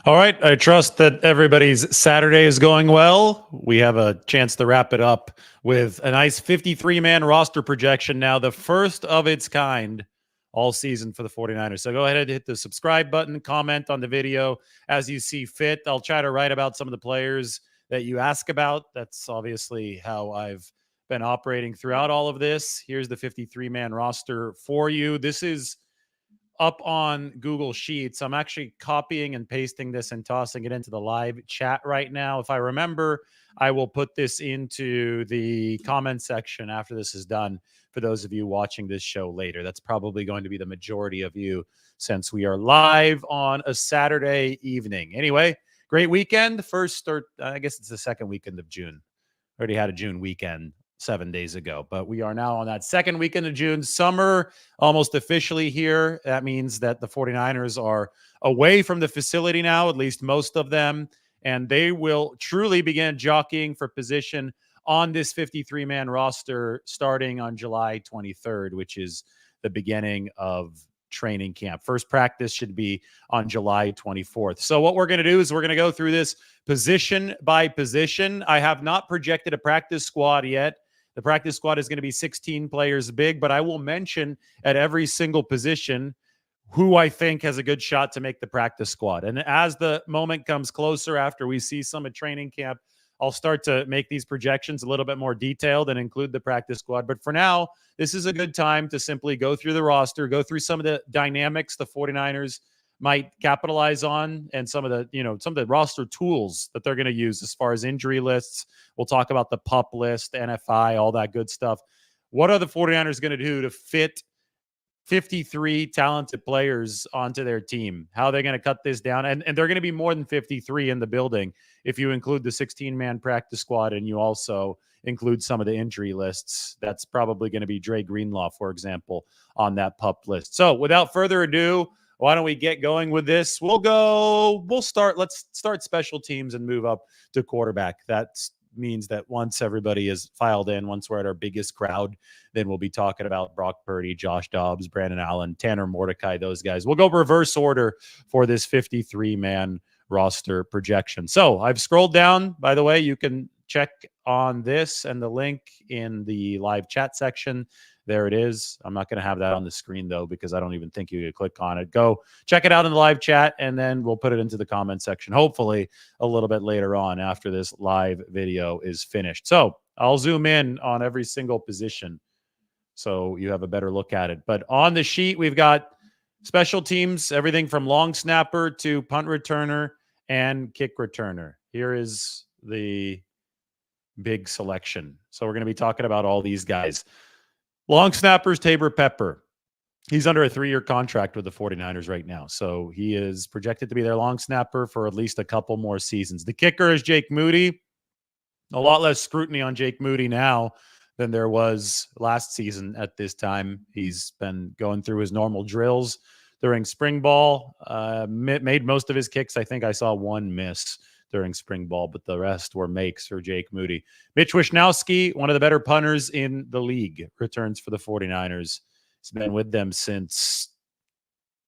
All right. I trust that everybody's Saturday is going well. We have a chance to wrap it up with a nice 53-man roster projection now, the first of its kind all season for the 49ers. So go ahead and hit the subscribe button, comment on the video as you see fit. I'll try to write about some of the players that you ask about. That's obviously how I've been operating throughout all of this. Here's the 53-man roster for you. This is up on Google Sheets. I'm actually copying and pasting this and tossing it into the live chat right now. If I remember, I will put this into the comment section after this is done for those of you watching this show later. That's probably going to be the majority of you since we are live on a Saturday evening. Anyway, great weekend. First, or I guess it's the second weekend of June. Already had a June weekend 7 days ago, but we are now on that second weekend of June. Summer almost officially here. That means that the 49ers are away from the facility now, at least most of them, and they will truly begin jockeying for position on this 53-man roster starting on July 23rd, which is the beginning of training camp. First practice should be on July 24th. So what we're going to do is we're going to go through this position by position. I have not projected a practice squad yet. The practice squad is going to be 16 players big, but I will mention at every single position who I think has a good shot to make the practice squad. And as the moment comes closer after we see some at training camp, I'll start to make these projections a little bit more detailed and include the practice squad. But for now, this is a good time to simply go through the roster, go through some of the dynamics the 49ers might capitalize on and some of the roster tools that they're going to use as far as injury lists. We'll talk about the PUP list, NFI, all that good stuff. What are the 49ers going to do to fit 53 talented players onto their team? How are they going to cut this down? And they're going to be more than 53 in the building if you include the 16-man practice squad and you also include some of the injury lists. That's probably going to be Dre Greenlaw, for example, on that PUP list. So without further ado, why don't we get going with this? Let's start special teams and move up to quarterback. That means that once everybody is filed in, once we're at our biggest crowd, then we'll be talking about Brock Purdy, Josh Dobbs, Brandon Allen, Tanner Mordecai, those guys. We'll go reverse order for this 53-man roster projection. So I've scrolled down. By the way, you can check on this and the link in the live chat section. There it is. I'm not going to have that on the screen, though, because I don't even think you could click on it. Go check it out in the live chat, and then we'll put it into the comment section, hopefully a little bit later on after this live video is finished. So I'll zoom in on every single position so you have a better look at it. But on the sheet, we've got special teams, everything from long snapper to punt returner and kick returner. Here is the big selection. So we're going to be talking about all these guys. Long snappers, Tabor Pepper. He's under a 3-year contract with the 49ers right now. So he is projected to be their long snapper for at least a couple more seasons. The kicker is Jake Moody. A lot less scrutiny on Jake Moody now than there was last season at this time. He's been going through his normal drills during spring ball, made most of his kicks. I think I saw one miss during spring ball, but the rest were makes for Jake Moody. Mitch Wishnowsky, one of the better punters in the league, returns for the 49ers. He's been with them since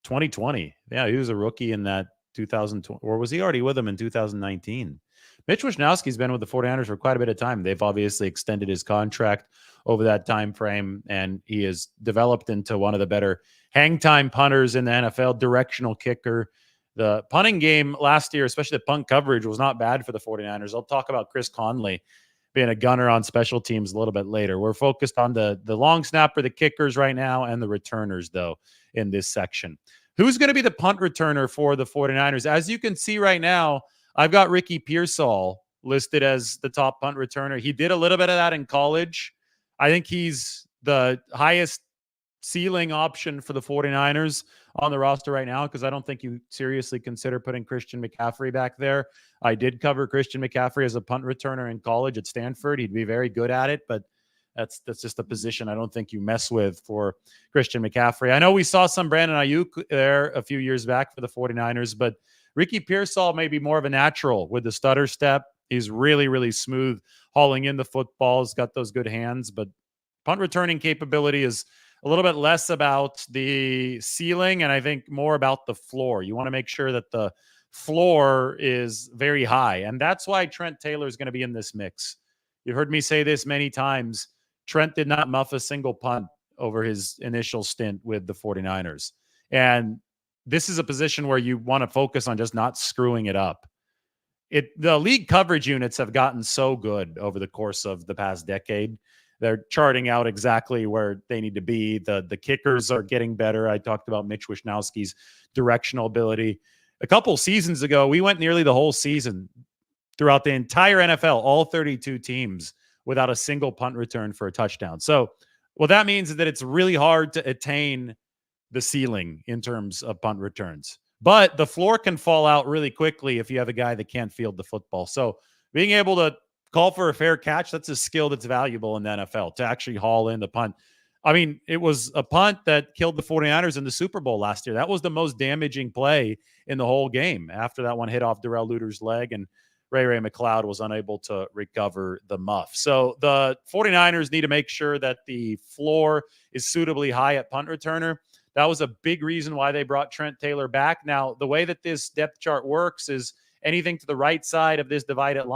2020. Yeah, he was a rookie in that 2020, or was he already with them in 2019? Mitch Wishnowsky's been with the 49ers for quite a bit of time. They've obviously extended his contract over that time frame, and he has developed into one of the better hang time punters in the NFL, directional kicker. The punting game last year, especially the punt coverage, was not bad for the 49ers. I'll talk about Chris Conley being a gunner on special teams a little bit later. We're focused on the long snapper, the kickers right now, and the returners, though, in this section. Who's going to be the punt returner for the 49ers? As you can see right now, I've got Ricky Pearsall listed as the top punt returner. He did a little bit of that in college. I think he's the highest ceiling option for the 49ers on the roster right now, because I don't think you seriously consider putting Christian McCaffrey back there. I did cover Christian McCaffrey as a punt returner in college at Stanford. He'd be very good at it, but that's just a position I don't think you mess with for Christian McCaffrey. I know we saw some Brandon Ayuk there a few years back for the 49ers, but Ricky Pearsall may be more of a natural with the stutter step. He's really, really smooth hauling in the football. He's got those good hands, but punt returning capability is a little bit less about the ceiling and I think more about the floor. You want to make sure that the floor is very high. And that's why Trent Taylor is going to be in this mix. You've heard me say this many times. Trent did not muff a single punt over his initial stint with the 49ers. And this is a position where you want to focus on just not screwing it up. The league coverage units have gotten so good over the course of the past decade. They're charting out exactly where they need to be. The kickers are getting better. I talked about Mitch Wishnowski's directional ability. A couple seasons ago, we went nearly the whole season throughout the entire NFL, all 32 teams, without a single punt return for a touchdown. So what that means is that it's really hard to attain the ceiling in terms of punt returns. But the floor can fall out really quickly if you have a guy that can't field the football. So being able to call for a fair catch, that's a skill that's valuable in the NFL, to actually haul in the punt. I mean, it was a punt that killed the 49ers in the Super Bowl last year. That was the most damaging play in the whole game after that one hit off Darrell Luter's leg and Ray McLeod was unable to recover the muff. So the 49ers need to make sure that the floor is suitably high at punt returner. That was a big reason why they brought Trent Taylor back. Now, the way that this depth chart works is anything to the right side of this dividing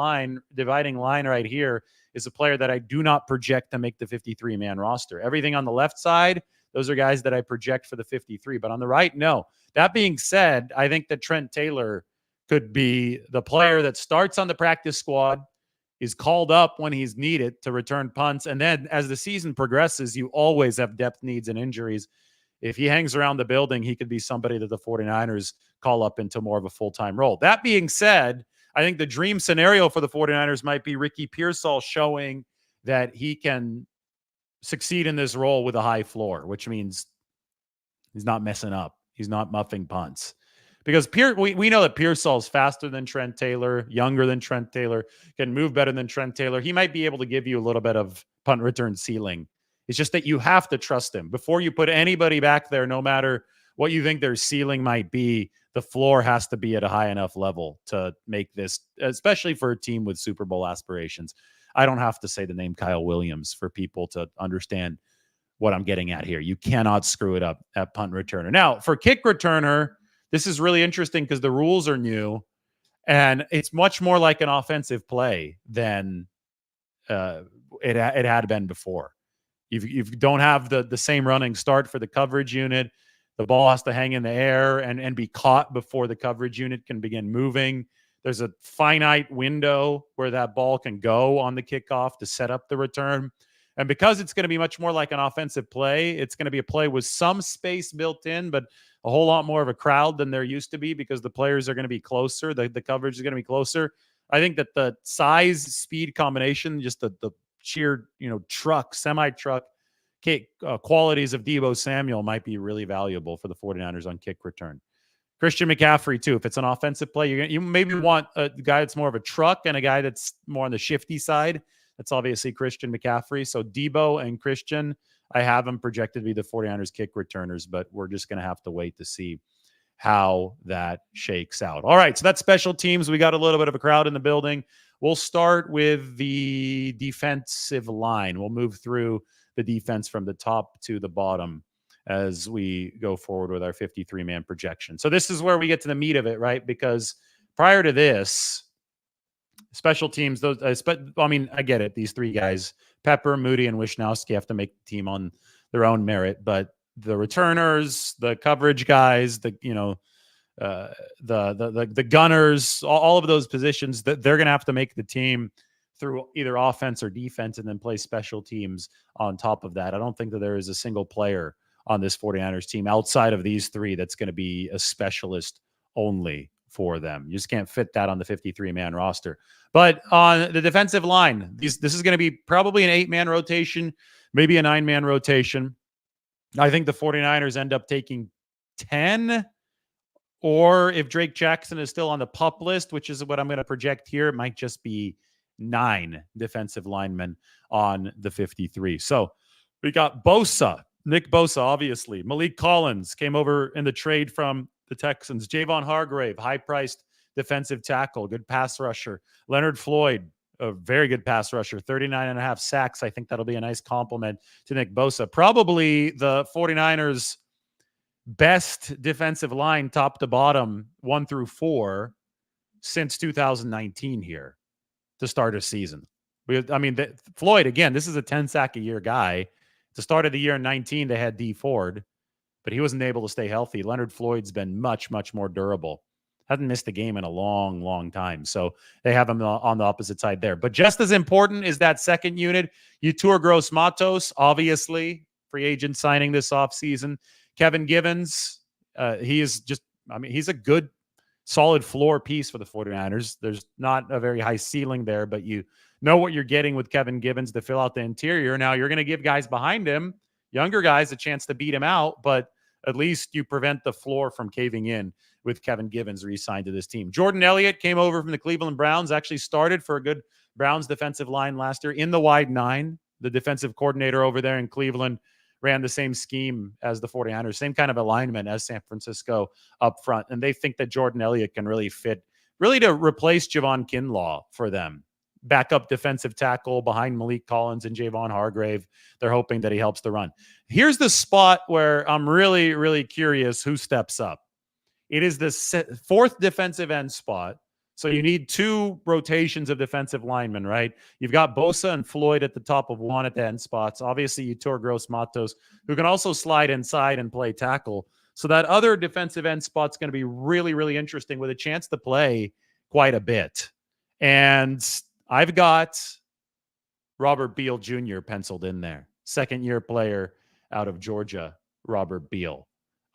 line right here is a player that I do not project to make the 53-man roster. Everything on the left side, those are guys that I project for the 53. But on the right, no. That being said, I think that Trent Taylor could be the player that starts on the practice squad, is called up when he's needed to return punts. And then as the season progresses, you always have depth needs and injuries. If he hangs around the building, he could be somebody that the 49ers call up into more of a full-time role. That being said, I think the dream scenario for the 49ers might be Ricky Pearsall showing that he can succeed in this role with a high floor, which means he's not messing up. He's not muffing punts. Because we know that Pearsall's faster than Trent Taylor, younger than Trent Taylor, can move better than Trent Taylor. He might be able to give you a little bit of punt return ceiling. It's just that you have to trust him. Before you put anybody back there, no matter what you think their ceiling might be, the floor has to be at a high enough level to make this, especially for a team with Super Bowl aspirations. I don't have to say the name Kyle Williams for people to understand what I'm getting at here. You cannot screw it up at punt returner. Now, for kick returner, this is really interesting because the rules are new, and it's much more like an offensive play than it had been before. You don't have the same running start for the coverage unit. The ball has to hang in the air and be caught before the coverage unit can begin moving. There's a finite window where that ball can go on the kickoff to set up the return. And because it's going to be much more like an offensive play, it's going to be a play with some space built in, but a whole lot more of a crowd than there used to be because the players are going to be closer. The coverage is going to be closer. I think that the size speed combination, just the sheer, semi-truck qualities of Deebo Samuel might be really valuable for the 49ers on kick return. Christian McCaffrey, too. If it's an offensive play, you maybe want a guy that's more of a truck and a guy that's more on the shifty side. That's obviously Christian McCaffrey. So Deebo and Christian, I have them projected to be the 49ers kick returners, but we're just going to have to wait to see how that shakes out. All right, so that's special teams. We got a little bit of a crowd in the building. We'll start with the defensive line. We'll move through the defense from the top to the bottom as we go forward with our 53-man projection. So this is where we get to the meat of it, right? Because prior to this, special teams, I get it. These three guys, Pepper, Moody, and Wishnowski, have to make the team on their own merit. But the returners, the coverage guys, the gunners, all of those positions, that they're going to have to make the team through either offense or defense and then play special teams on top of that. I don't think that there is a single player on this 49ers team outside of these three that's going to be a specialist only for them. You just can't fit that on the 53-man roster. But on the defensive line, this is going to be probably an 8-man rotation, maybe a 9-man rotation. I think the 49ers end up taking 10, or if Drake Jackson is still on the PUP list, which is what I'm going to project here, it might just be 9 defensive linemen on the 53. So we got Nick Bosa, obviously. Malik Collins came over in the trade from the Texans. Javon Hargrave, high-priced defensive tackle, good pass rusher. Leonard Floyd, a very good pass rusher, 39.5 sacks. I think that'll be a nice compliment to Nick Bosa. Probably the 49ers' best defensive line top to bottom, 1 through 4, since 2019 here to start a season. Floyd, again, this is a 10 sack a year guy. To start of the year in 19, they had D Ford, but he wasn't able to stay healthy. Leonard Floyd's been much, much more durable. Hasn't missed a game in a long, long time. So they have him on the opposite side there. But just as important is that second unit. Yetur Gross-Matos, obviously, free agent signing this offseason. Kevin Givens, he is just, he's a good, solid floor piece for the 49ers. There's not a very high ceiling there, but you know what you're getting with Kevin Givens to fill out the interior. Now you're going to give guys behind him, younger guys, a chance to beat him out, but at least you prevent the floor from caving in with Kevin Givens re-signed to this team. Jordan Elliott came over from the Cleveland Browns, actually started for a good Browns defensive line last year in the wide 9. The defensive coordinator over there in Cleveland ran the same scheme as the 49ers, same kind of alignment as San Francisco up front. And they think that Jordan Elliott can really fit, really to replace Javon Kinlaw for them. Backup defensive tackle behind Malik Collins and Javon Hargrave. They're hoping that he helps the run. Here's the spot where I'm really, really curious who steps up. It is the 4th defensive end spot. So you need 2 rotations of defensive linemen, right? You've got Bosa and Floyd at the top of 1 at the end spots. Obviously, Yetur Gross-Matos, who can also slide inside and play tackle. So that other defensive end spot's going to be really, really interesting with a chance to play quite a bit. And I've got Robert Beal Jr. penciled in there. Second-year player out of Georgia, Robert Beal.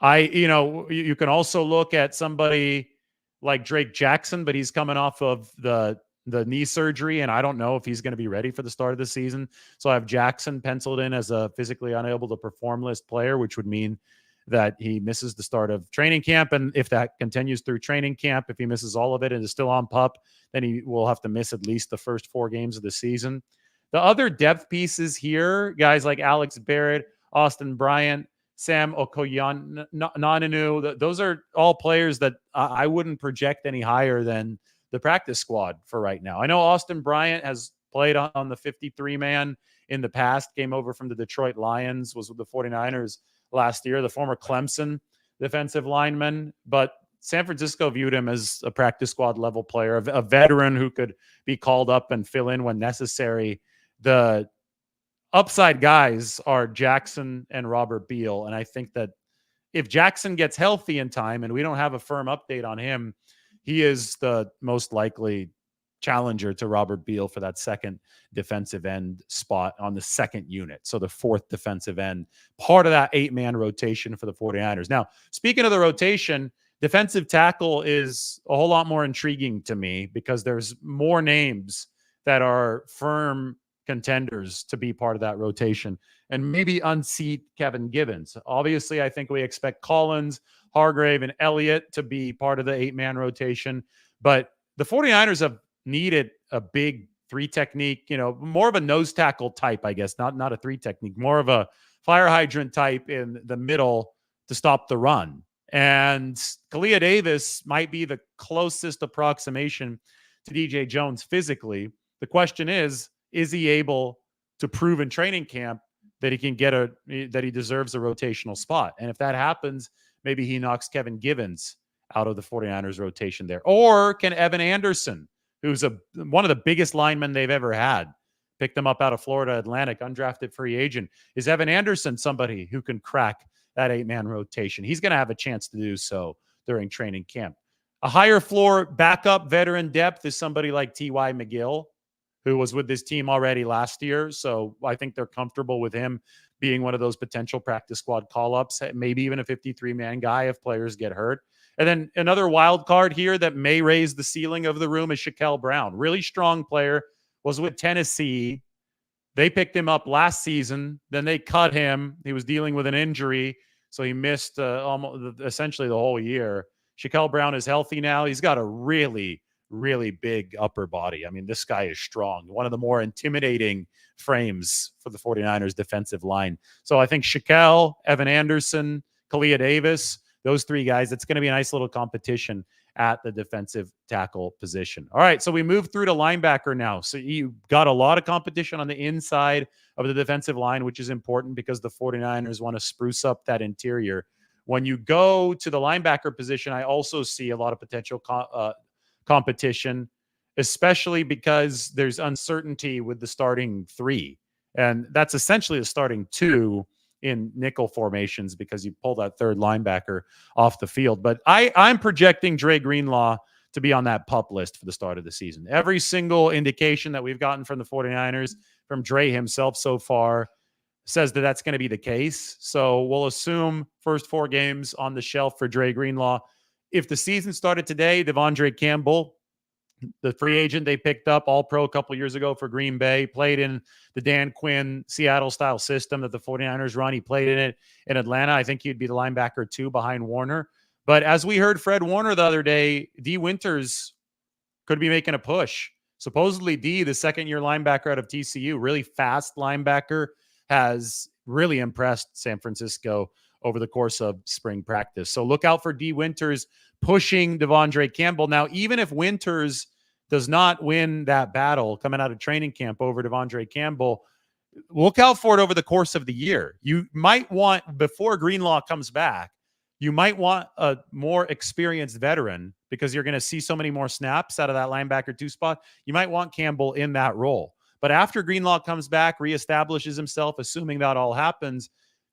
You can also look at somebody like Drake Jackson, but he's coming off of the knee surgery, and I don't know if he's going to be ready for the start of the season. So I have Jackson penciled in as a physically unable to perform list player, which would mean that he misses the start of training camp. And if that continues through training camp, if he misses all of it and is still on PUP, then he will have to miss at least the first 4 games of the season. The other depth pieces here, guys like Alex Barrett, Austin Bryant, Sam Okoyananu, those are all players that I wouldn't project any higher than the practice squad for right now. I know Austin Bryant has played on the 53-man in the past, came over from the Detroit Lions, was with the 49ers last year, the former Clemson defensive lineman, but San Francisco viewed him as a practice squad level player, a veteran who could be called up and fill in when necessary. The upside guys are Jackson and Robert Beal. And I think that if Jackson gets healthy in time, and we don't have a firm update on him, he is the most likely challenger to Robert Beal for that second defensive end spot on the second unit. So the 4th defensive end, part of that 8-man rotation for the 49ers. Now, speaking of the rotation, defensive tackle is a whole lot more intriguing to me because there's more names that are firm contenders to be part of that rotation and maybe unseat Kevin Givens. Obviously, I think we expect Collins, Hargrave, and Elliott to be part of the 8-man rotation, but the 49ers have needed a big 3 technique, more of a nose tackle type, I guess, not a 3 technique, more of a fire hydrant type in the middle to stop the run. And Kalia Davis might be the closest approximation to DJ Jones physically. The question is he able to prove in training camp that he can that he deserves a rotational spot? And if that happens, maybe he knocks Kevin Givens out of the 49ers rotation there. Or can Evan Anderson, who's one of the biggest linemen they've ever had, picked them up out of Florida Atlantic, undrafted free agent. Is Evan Anderson somebody who can crack that 8-man rotation? He's going to have a chance to do so during training camp. A higher floor backup veteran depth is somebody like T.Y. McGill, who was with this team already last year. So I think they're comfortable with him being one of those potential practice squad call-ups, maybe even a 53-man guy if players get hurt. And then another wild card here that may raise the ceiling of the room is Shaquille Brown. Really strong player, was with Tennessee. They picked him up last season. Then they cut him. He was dealing with an injury, so he missed almost essentially the whole year. Shaquille Brown is healthy now. He's got a really, really big upper body. I mean, this guy is strong. One of the more intimidating frames for the 49ers defensive line. So I think Shaquille, Evan Anderson, Kalia Davis, those 3 guys, it's going to be a nice little competition at the defensive tackle position. All right, so we move through to linebacker now. So you got a lot of competition on the inside of the defensive line, which is important because the 49ers want to spruce up that interior When you go to the linebacker position, I also see a lot of potential competition, especially because there's uncertainty with the starting three. And that's essentially the starting two in nickel formations because you pull that third linebacker off the field. But I'm projecting Dre Greenlaw to be on that PUP list for the start of the season. Every single indication that we've gotten from the 49ers, from Dre himself so far, says that that's going to be the case. So we'll assume first 4 games on the shelf for Dre Greenlaw. If the season started today, Devondre Campbell, the free agent they picked up, all-pro a couple years ago for Green Bay, played in the Dan Quinn Seattle-style system that the 49ers run. He played in it in Atlanta. I think he'd be the linebacker 2 behind Warner. But as we heard Fred Warner the other day, D. Winters could be making a push. Supposedly D, the second-year linebacker out of TCU, really fast linebacker, has really impressed San Francisco over the course of spring practice. So look out for D. Winters pushing Devondre Campbell. Now, even if Winters does not win that battle coming out of training camp over Devondre Campbell, look out for it over the course of the year. You might want, before Greenlaw comes back, you might want a more experienced veteran because you're going to see so many more snaps out of that linebacker 2 spot. You might want Campbell in that role. But after Greenlaw comes back, reestablishes himself, assuming that all happens,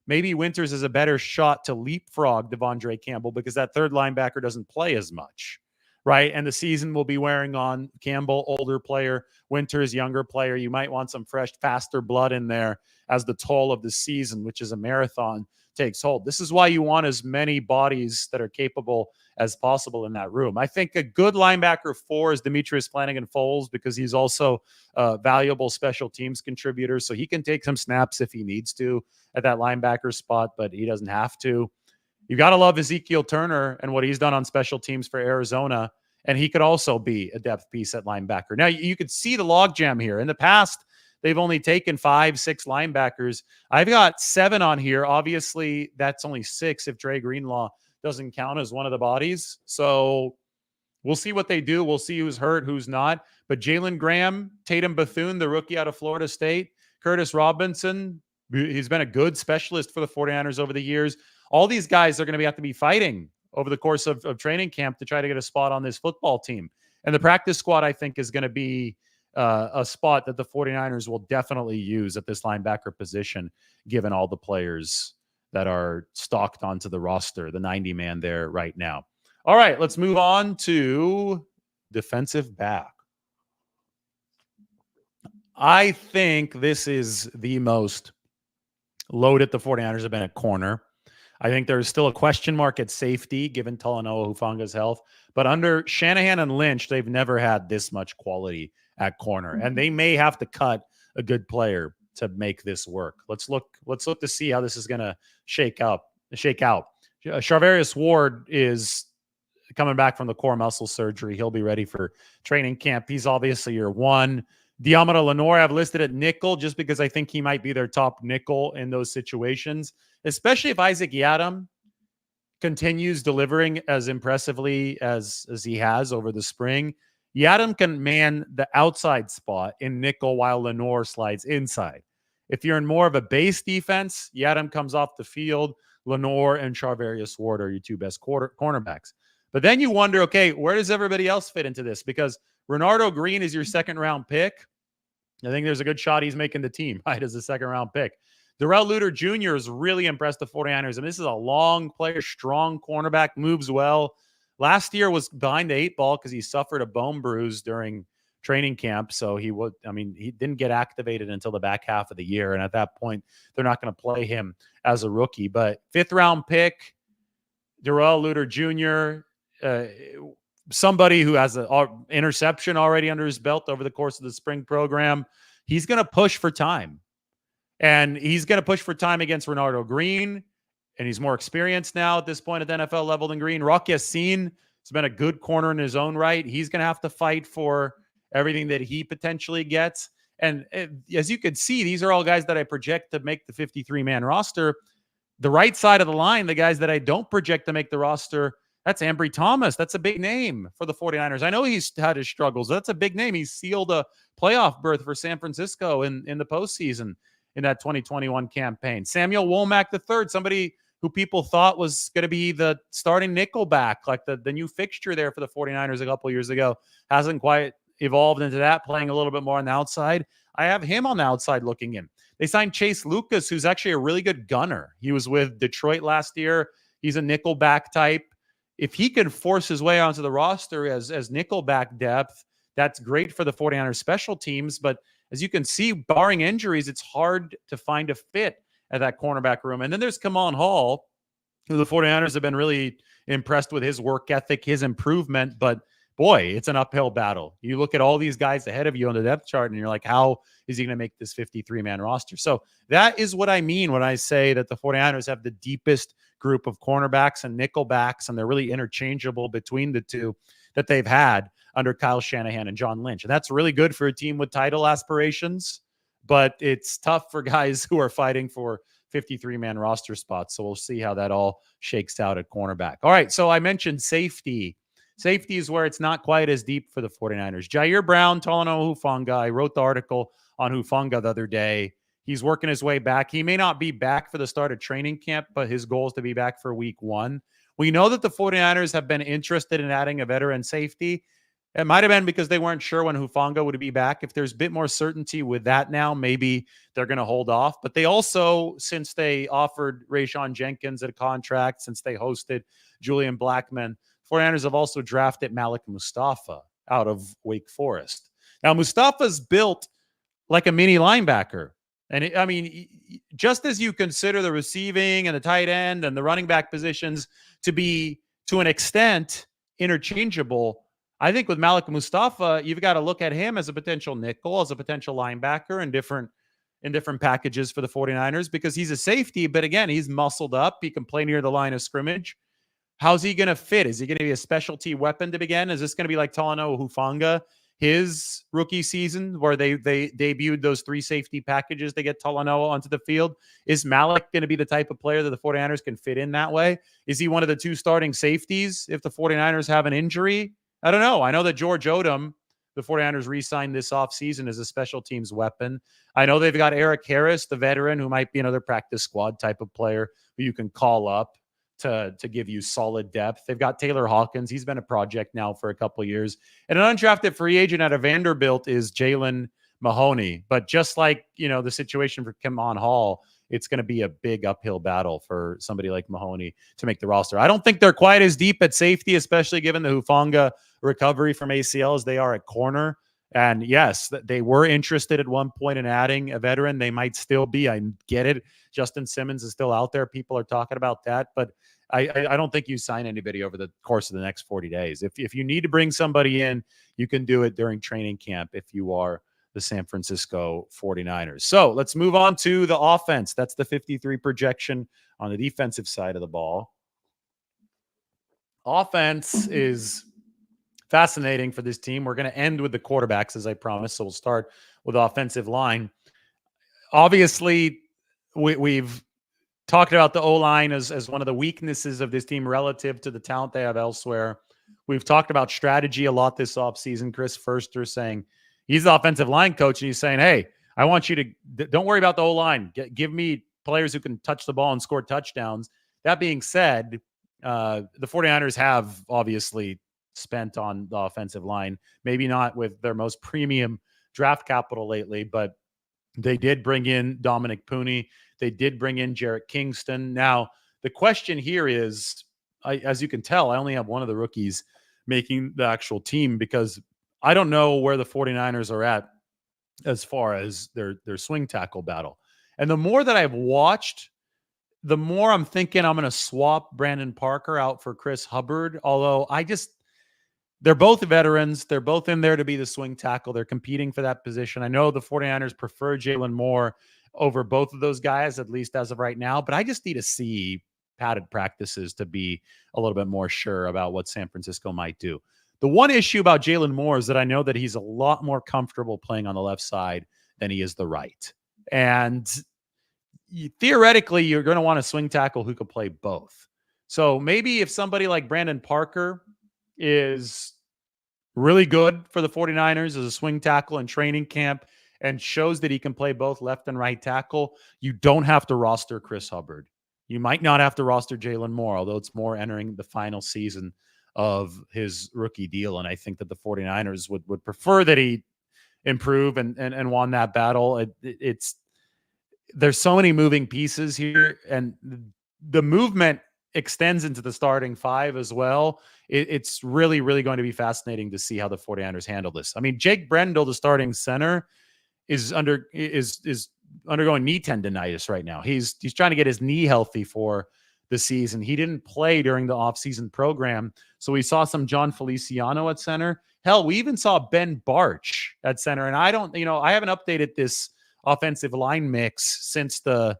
maybe Winters is a better shot to leapfrog Devondre Campbell because that third linebacker doesn't play as much, right? And the season will be wearing on Campbell, older player, Winters, younger player. You might want some fresh, faster blood in there as the toll of the season, which is a marathon, takes hold. This is why you want as many bodies that are capable as possible in that room. I think a good linebacker 4 is Demetrius Flanagan-Foles because he's also a valuable special teams contributor, so he can take some snaps if he needs to at that linebacker spot, but he doesn't have to. You got to love Ezekiel Turner and what he's done on special teams for Arizona, and he could also be a depth piece at linebacker. Now, you could see the logjam here. In the past, they've only taken 5, 6 linebackers. I've got 7 on here. Obviously, that's only 6 if Dre Greenlaw doesn't count as one of the bodies. So we'll see what they do. We'll see who's hurt, who's not. But Jalen Graham, Tatum Bethune, the rookie out of Florida State, Curtis Robinson, he's been a good specialist for the 49ers over the years. All these guys are going to have to be fighting over the course of training camp to try to get a spot on this football team. And the practice squad, I think, is going to be a spot that the 49ers will definitely use at this linebacker position, given all the players that are stocked onto the roster, the 90-man there right now. All right, let's move on to defensive back. I think this is the most loaded the 49ers have been at corner. I think there's still a question mark at safety, given Talanoa Hufanga's health. But under Shanahan and Lynch, they've never had this much quality at corner. And they may have to cut a good player to make this work. Let's look to see how this is going to shake out. Charvarius Ward is coming back from the core muscle surgery. He'll be ready for training camp. He's obviously your one. Diamara Lenore I've listed at nickel just because I think he might be their top nickel in those situations, especially if Isaac Yiadom continues delivering as impressively as he has over the spring. Yiadom can man the outside spot in nickel while Lenore slides inside. If you're in more of a base defense, Yiadom comes off the field. Lenore and Charvarius Ward are your 2 best cornerbacks. But then you wonder, okay, where does everybody else fit into this? Because Renardo Green is your 2nd-round pick. I think there's a good shot he's making the team, right, as a 2nd-round pick. Darrell Luter Jr. has really impressed the 49ers, and this is a long player, strong cornerback, moves well. Last year was behind the 8 ball because he suffered a bone bruise during training camp, so he didn't get activated until the back half of the year, and at that point, they're not going to play him as a rookie. But 5th-round pick, Darrell Luter Jr., somebody who has an interception already under his belt over the course of the spring program. He's going to push for time. And he's going to push for time against Renardo Green. And he's more experienced now at this point at the NFL level than Green. Rock Yassin has been a good corner in his own right. He's going to have to fight for everything that he potentially gets. And as you can see, these are all guys that I project to make the 53-man roster. The right side of the line, the guys that I don't project to make the roster, that's Ambry Thomas. That's a big name for the 49ers. I know he's had his struggles. That's a big name. He sealed a playoff berth for San Francisco in the postseason in that 2021 campaign. Samuel Womack III, somebody who people thought was going to be the starting nickelback, like the new fixture there for the 49ers a couple years ago, hasn't quite evolved into that, playing a little bit more on the outside. I have him on the outside looking in. They signed Chase Lucas, who's actually a really good gunner. He was with Detroit last year. He's a nickelback type. If he could force his way onto the roster as nickelback depth, that's great for the 49ers special teams. But as you can see, barring injuries, it's hard to find a fit at that cornerback room. And then there's Kaman Hall, who the 49ers have been really impressed with his work ethic, his improvement. But boy, it's an uphill battle. You look at all these guys ahead of you on the depth chart, and you're like, how is he going to make this 53-man roster? So that is what I mean when I say that the 49ers have the deepest group of cornerbacks and nickelbacks, and they're really interchangeable between the two that they've had under Kyle Shanahan and John Lynch. And that's really good for a team with title aspirations, but it's tough for guys who are fighting for 53-man roster spots. So we'll see how that all shakes out at cornerback. All right, so I mentioned safety. Safety is where it's not quite as deep for the 49ers. Jair Brown, Talanoa Hufanga. I wrote the article on Hufanga the other day. He's working his way back. He may not be back for the start of training camp, but his goal is to be back for week 1. We know that the 49ers have been interested in adding a veteran safety. It might have been because they weren't sure when Hufanga would be back. If there's a bit more certainty with that now, maybe they're going to hold off. But they also, since they offered Rayshon Jenkins a contract, since they hosted Julian Blackmon, 49ers have also drafted Malik Mustafa out of Wake Forest. Now, Mustafa's built like a mini linebacker. And just as you consider the receiving and the tight end and the running back positions to be, to an extent, interchangeable, I think with Malik Mustafa, you've got to look at him as a potential nickel, as a potential linebacker in different packages for the 49ers, because he's a safety, but again, he's muscled up. He can play near the line of scrimmage. How's he going to fit? Is he going to be a specialty weapon to begin? Is this going to be like Talanoa Hufanga, his rookie season, where they debuted those 3 safety packages to get Talanoa onto the field? Is Malik going to be the type of player that the 49ers can fit in that way? Is he one of the 2 starting safeties if the 49ers have an injury? I don't know. I know that George Odom, the 49ers re-signed this offseason as a special teams weapon. I know they've got Eric Harris, the veteran, who might be another practice squad type of player who you can call up to give you solid depth. They've got Taylor Hawkins. He's been a project now for a couple of years. And an undrafted free agent out of Vanderbilt is Jalen Mahoney. But just like, the situation for Kaman Hall, it's going to be a big uphill battle for somebody like Mahoney to make the roster. I don't think they're quite as deep at safety, especially given the Hufanga recovery from ACL as they are at corner. And yes, they were interested at one point in adding a veteran. They might still be. I get it. Justin Simmons is still out there. People are talking about that. But I don't think you sign anybody over the course of the next 40 days. If you need to bring somebody in, you can do it during training camp if you are the San Francisco 49ers. So let's move on to the offense. That's the 53 projection on the defensive side of the ball. Offense is fascinating for this team. We're going to end with the quarterbacks, as I promised. So we'll start with offensive line. Obviously, we've talked about the O-line as one of the weaknesses of this team relative to the talent they have elsewhere. We've talked about strategy a lot this offseason. Chris Foerster saying he's the offensive line coach, and he's saying, hey, I want you to don't worry about the O-line. Give me players who can touch the ball and score touchdowns. That being said, the 49ers have obviously spent on the offensive line, maybe not with their most premium draft capital lately, but they did bring in Dominic Pooney. They did bring in Jarrett Kingston. Now, the question here is, as you can tell, I only have one of the rookies making the actual team because I don't know where the 49ers are at as far as their swing tackle battle. And the more that I've watched, the more I'm thinking I'm going to swap Brandon Parker out for Chris Hubbard, although they're both veterans. They're both in there to be the swing tackle. They're competing for that position. I know the 49ers prefer Jalen Moore over both of those guys, at least as of right now, but I just need to see padded practices to be a little bit more sure about what San Francisco might do. The one issue about Jalen Moore is that I know that he's a lot more comfortable playing on the left side than he is the right. And theoretically, you're going to want a swing tackle who could play both. So maybe if somebody like Brandon Parker is really good for the 49ers as a swing tackle in training camp and shows that he can play both left and right tackle, you don't have to roster Chris Hubbard. You might not have to roster Jalen Moore, although it's more entering the final season of his rookie deal. And I think that the 49ers would prefer that he improve and won that battle. It's there's so many moving pieces here, and the movement extends into the starting five as well. It's really, really going to be fascinating to see how the 49ers handle this. I mean, Jake Brendel, the starting center, is undergoing knee tendonitis right now. He's trying to get his knee healthy for the season. He didn't play during the offseason program, so we saw some John Feliciano at center. Hell, we even saw Ben Barch at center. And I don't, I haven't updated this offensive line mix since the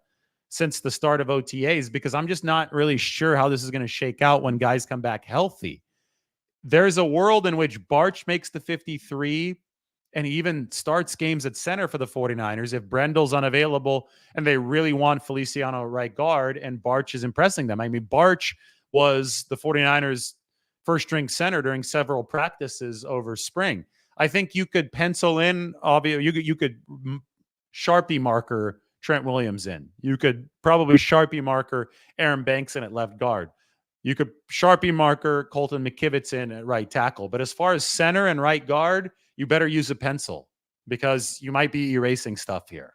start of OTAs because I'm just not really sure how this is going to shake out when guys come back healthy. There's a world in which Barch makes the 53 and he even starts games at center for the 49ers if Brendel's unavailable and they really want Feliciano at right guard and Barch is impressing them. I mean, Barch was the 49ers first string center during several practices over spring. I think you could pencil in, you could Sharpie marker Trent Williams in. You could probably Sharpie marker Aaron Banks in at left guard. You could Sharpie marker Colton McKivitz in at right tackle. But as far as center and right guard, you better use a pencil because you might be erasing stuff here.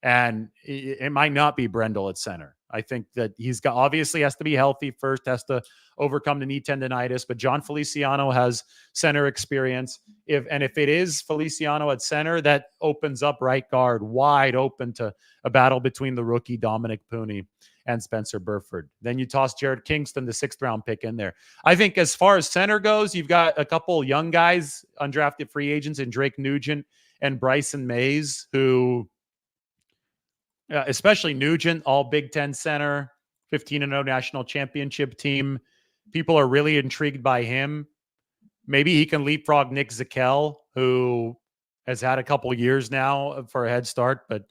And it might not be Brendel at center. I think that obviously has to be healthy first, has to overcome the knee tendonitis, but John Feliciano has center experience. If it is Feliciano at center, that opens up right guard wide open to a battle between the rookie Dominic Pooney and Spencer Burford. Then you toss Jared Kingston, the 6th round pick, in there. I think as far as center goes, you've got a couple young guys, undrafted free agents in Drake Nugent and Bryson Mays, who especially Nugent, all Big Ten center, 15-0 national championship team. People are really intrigued by him. Maybe he can leapfrog Nick Zakel, who has had a couple years now for a head start, but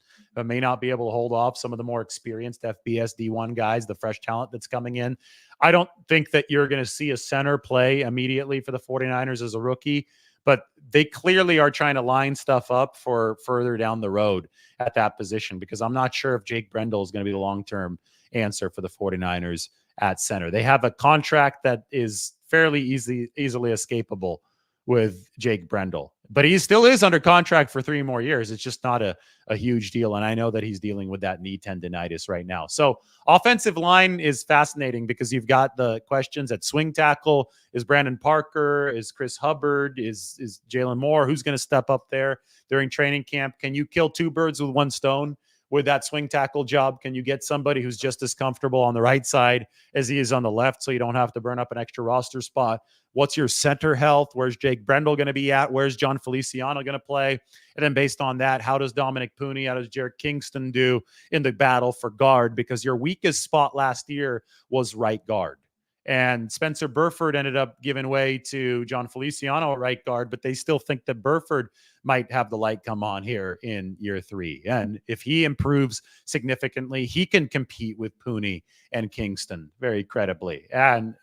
may not be able to hold off some of the more experienced FBS D1 guys, the fresh talent that's coming in. I don't think that you're going to see a center play immediately for the 49ers as a rookie, but they clearly are trying to line stuff up for further down the road at that position because I'm not sure if Jake Brendel is going to be the long-term answer for the 49ers at center. They have a contract that is fairly easily escapable with Jake Brendel, but he still is under contract for 3 more years. It's just not a huge deal. And I know that he's dealing with that knee tendonitis right now. So offensive line is fascinating because you've got the questions at swing tackle. Is Brandon Parker? Is Chris Hubbard? Is Jalen Moore? Who's going to step up there during training camp? Can you kill 2 birds with 1 stone with that swing tackle job? Can you get somebody who's just as comfortable on the right side as he is on the left so you don't have to burn up an extra roster spot? What's your center health? Where's Jake Brendel going to be at? Where's John Feliciano going to play? And then based on that, how does Dominic Pooney, how does Jared Kingston do in the battle for guard? Because your weakest spot last year was right guard. And Spencer Burford ended up giving way to John Feliciano at right guard, but they still think that Burford might have the light come on here in year 3. And if he improves significantly, he can compete with Pooney and Kingston very credibly. And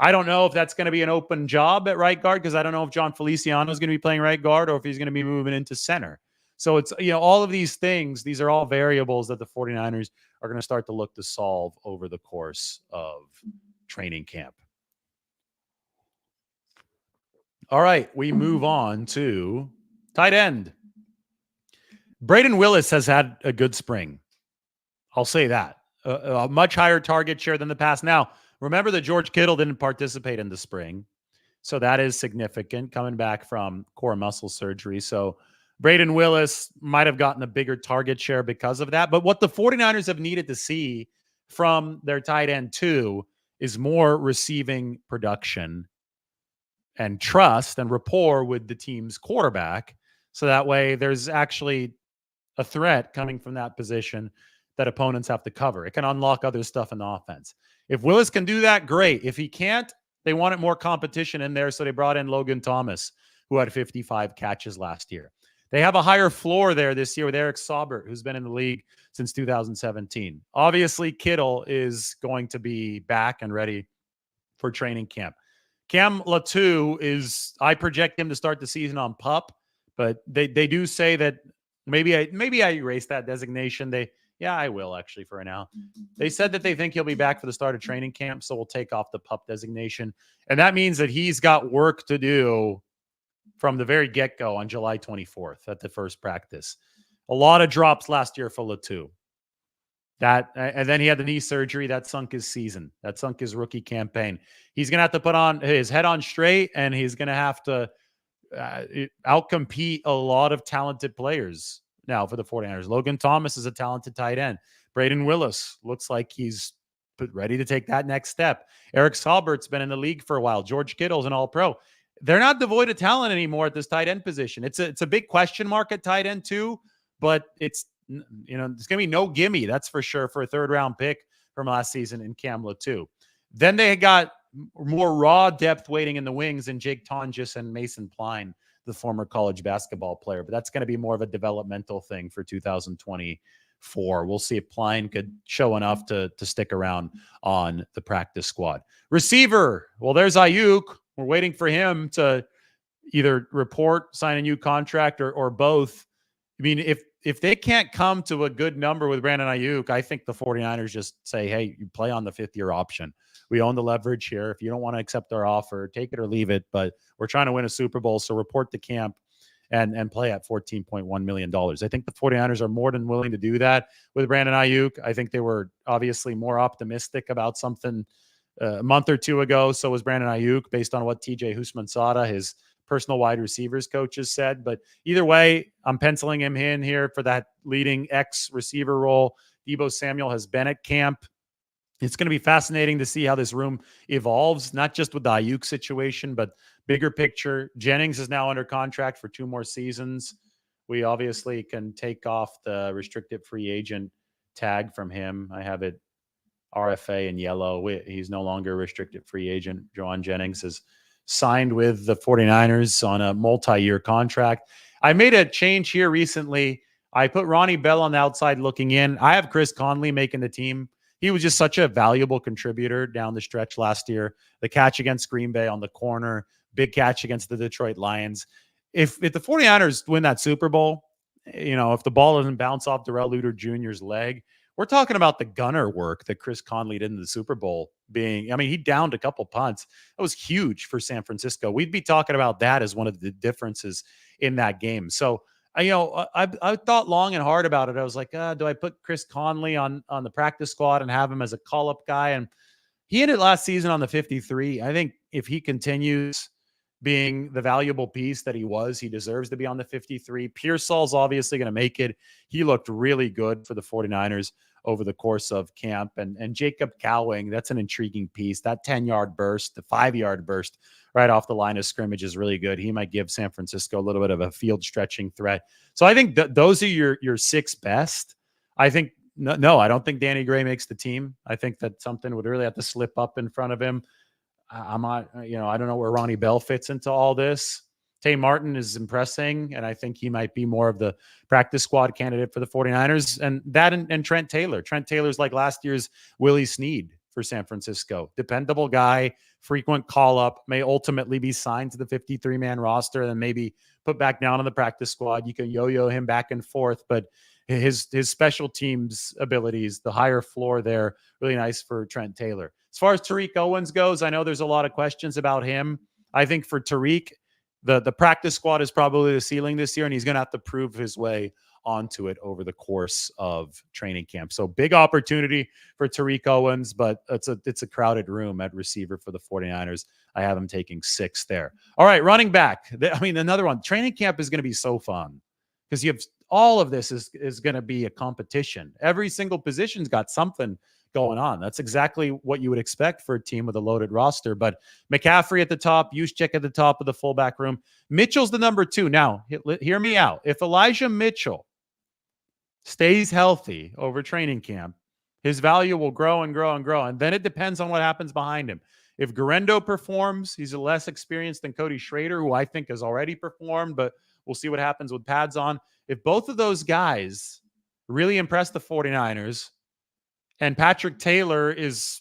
I don't know if that's going to be an open job at right guard because I don't know if John Feliciano is going to be playing right guard or if he's going to be moving into center. So it's, all of these things, these are all variables that the 49ers are going to start to look to solve over the course of training camp. All right, we move on to tight end. Braden Willis has had a good spring. I'll say that. A much higher target share than the past. Now, remember that George Kittle didn't participate in the spring. So that is significant coming back from core muscle surgery. So Braden Willis might have gotten a bigger target share because of that. But what the 49ers have needed to see from their tight end too is more receiving production and trust and rapport with the team's quarterback. So that way there's actually a threat coming from that position that opponents have to cover. It can unlock other stuff in the offense. If Willis can do that, great. If he can't, they wanted more competition in there, so they brought in Logan Thomas, who had 55 catches last year. They have a higher floor there this year with Eric Saubert, who's been in the league since 2017. Obviously, Kittle is going to be back and ready for training camp. Cam Latu I project him to start the season on PUP, but they do say that maybe I erased that designation. Yeah, I will actually for now. They said that they think he'll be back for the start of training camp, so we'll take off the pup designation. And that means that he's got work to do from the very get-go on July 24th at the first practice. A lot of drops last year for Latu. And then he had the knee surgery that sunk his season. That sunk his rookie campaign. He's going to have to put on his head on straight, and he's going to have to outcompete a lot of talented players now for the 49ers. Logan Thomas is a talented tight end. Braden Willis looks like he's ready to take that next step. Eric Saubert's been in the league for a while. George Kittle's an all-pro. They're not devoid of talent anymore at this tight end position. It's a big question mark at tight end too, but it's there's gonna be no gimme, that's for sure, for a third-round pick from last season in Cam Latu. Then they got more raw depth waiting in the wings in Jake Tonjes and Mason Pline, the former college basketball player. But that's going to be more of a developmental thing for 2024. We'll see if Pline could show enough to stick around on the practice squad. Receiver, well, there's Ayuk. We're waiting for him to either report, sign a new contract, or both. I mean, if they can't come to a good number with Brandon Ayuk, I think the 49ers just say, hey, you play on the fifth-year option. We own the leverage here. If you don't want to accept our offer, take it or leave it. But we're trying to win a Super Bowl, so report to camp and play at $14.1 million. I think the 49ers are more than willing to do that with Brandon Ayuk. I think they were obviously more optimistic about something a month or two ago. So was Brandon Ayuk, based on what TJ Houshmandzadeh, his personal wide receivers coaches, said. But either way, I'm penciling him in here for that leading X receiver role. Deebo Samuel has been at camp. It's going to be fascinating to see how this room evolves, not just with the Ayuk situation, but bigger picture. Jennings is now under contract for 2 more seasons. We obviously can take off the restricted free agent tag from him. I have it RFA in yellow. He's no longer a restricted free agent. Jauan Jennings is signed with the 49ers on a multi-year contract. I made a change here recently. I put Ronnie Bell on the outside looking in. I have Chris Conley making the team. He was just such a valuable contributor down the stretch last year. The catch against Green Bay on the corner, big catch against the Detroit Lions. If the 49ers win that Super Bowl, if the ball doesn't bounce off Darrell Luter Jr.'s leg, we're talking about the gunner work that Chris Conley did in the Super Bowl he downed a couple punts. That was huge for San Francisco. We'd be talking about that as one of the differences in that game. So, I thought long and hard about it. I was like, do I put Chris Conley on the practice squad and have him as a call-up guy? And he ended last season on the 53. I think if he continues being the valuable piece that he was, he deserves to be on the 53. Pearsall's obviously going to make it. He looked really good for the 49ers over the course of camp. And Jacob Cowing, that's an intriguing piece. That 10-yard burst, the 5-yard burst right off the line of scrimmage is really good. He might give San Francisco a little bit of a field stretching threat. So I think those are your 6 best. I think, no, I don't think Danny Gray makes the team. I think that something would really have to slip up in front of him. I'm not, I don't know where Ronnie Bell fits into all this. Tay Martin is impressing, and I think he might be more of the practice squad candidate for the 49ers. And Trent Taylor. Trent Taylor's like last year's Willie Snead for San Francisco. Dependable guy, frequent call-up, may ultimately be signed to the 53-man roster and maybe put back down on the practice squad. You can yo-yo him back and forth, but his special teams abilities, the higher floor there, really nice for Trent Taylor. As far as Tariq Owens goes, I know there's a lot of questions about him. I think for Tariq, the practice squad is probably the ceiling this year, and he's going to have to prove his way onto it over the course of training camp. So big opportunity for Tariq Owens, but it's a crowded room at receiver for the 49ers. I have him taking 6 there. All right, running back. Another one. Training camp is going to be so fun because you have all of this is going to be a competition. Every single position's got something going on. That's exactly what you would expect for a team with a loaded roster. But McCaffrey at the top, Juszczyk at the top of the fullback room. Mitchell's the number 2. Now, hear me out. If Elijah Mitchell stays healthy over training camp, his value will grow and grow and grow. And then it depends on what happens behind him. If Garendo performs, he's less experienced than Cody Schrader, who I think has already performed, but we'll see what happens with pads on. If both of those guys really impress the 49ers, and Patrick Taylor is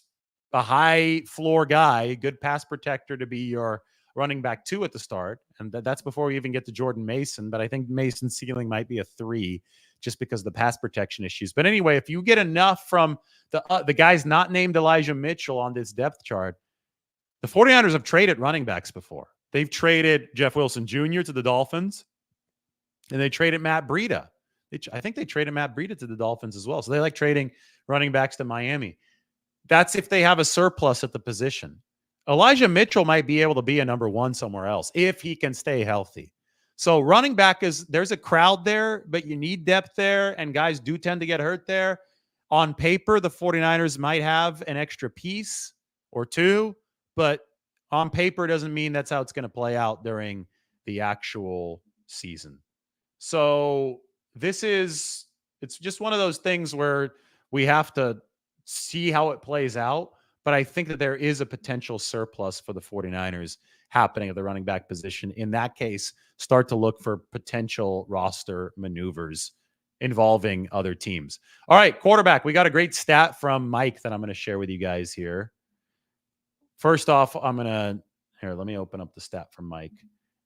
a high floor guy, good pass protector to be your running back 2 at the start. And that's before we even get to Jordan Mason. But I think Mason's ceiling might be a 3. just because of the pass protection issues. But anyway, if you get enough from the guys not named Elijah Mitchell on this depth chart, the 49ers have traded running backs before. They've traded Jeff Wilson Jr. to the Dolphins, and they traded Matt Breida. I think they traded Matt Breida to the Dolphins as well. So they like trading running backs to Miami. That's if they have a surplus at the position. Elijah Mitchell might be able to be a number one somewhere else if he can stay healthy. So running back there's a crowd there, but you need depth there, and guys do tend to get hurt there. On paper, the 49ers might have an extra piece or two, but on paper doesn't mean that's how it's going to play out during the actual season. So it's just one of those things where we have to see how it plays out. But I think that there is a potential surplus for the 49ers happening at the running back position. In that case, start to look for potential roster maneuvers involving other teams. All right, quarterback. We got a great stat from Mike that I'm going to share with you guys here. First off, let me open up the stat from Mike,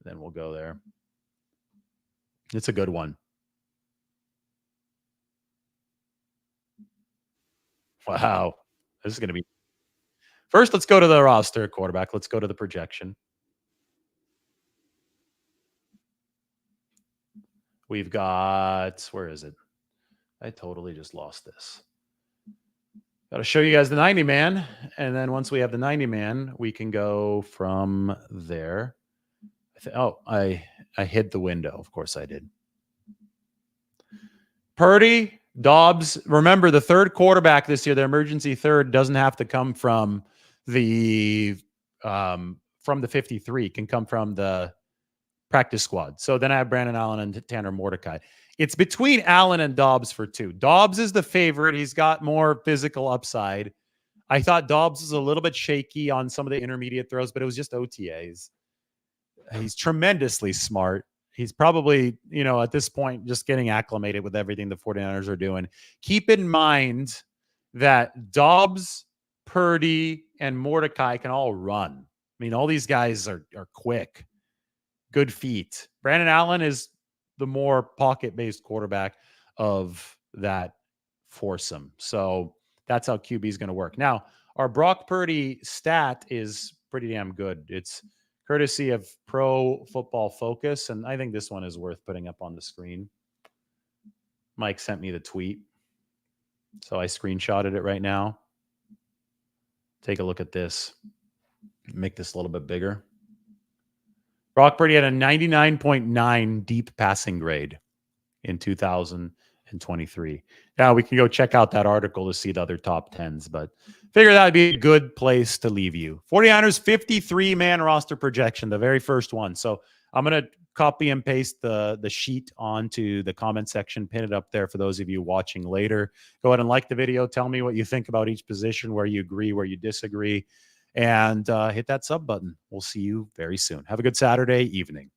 then we'll go there. It's a good one. Wow. This is going to be. First, let's go to the roster quarterback. Let's go to the projection. We've got, where is it? I totally just lost this. Got to show you guys the 90 man. And then once we have the 90 man, we can go from there. I hid the window. Of course I did. Purdy, Dobbs. Remember, the third quarterback this year, the emergency third, doesn't have to come from the 53. It can come from the practice squad. So then I have Brandon Allen and Tanner Mordecai. It's between Allen and Dobbs for 2. Dobbs is the favorite. He's got more physical upside. I thought Dobbs was a little bit shaky on some of the intermediate throws, but it was just OTAs. He's tremendously smart. He's probably, at this point, just getting acclimated with everything the 49ers are doing. Keep in mind that Dobbs, Purdy, and Mordecai can all run. I mean, all these guys are quick, good feet. Brandon Allen is the more pocket-based quarterback of that foursome. So that's how QB is going to work. Now, our Brock Purdy stat is pretty damn good. It's courtesy of Pro Football Focus, and I think this one is worth putting up on the screen. Mike sent me the tweet, so I screenshotted it right now. Take a look at this. Make this a little bit bigger. Brock Purdy had a 99.9 deep passing grade in 2023. Now we can go check out that article to see the other top 10s, but figure that would be a good place to leave you. 49ers 53-man roster projection, the very first one. So I'm going to copy and paste the sheet onto the comment section, pin it up there for those of you watching later. Go ahead and like the video. Tell me what you think about each position, where you agree, where you disagree, and hit that sub button. We'll see you very soon. Have a good Saturday evening.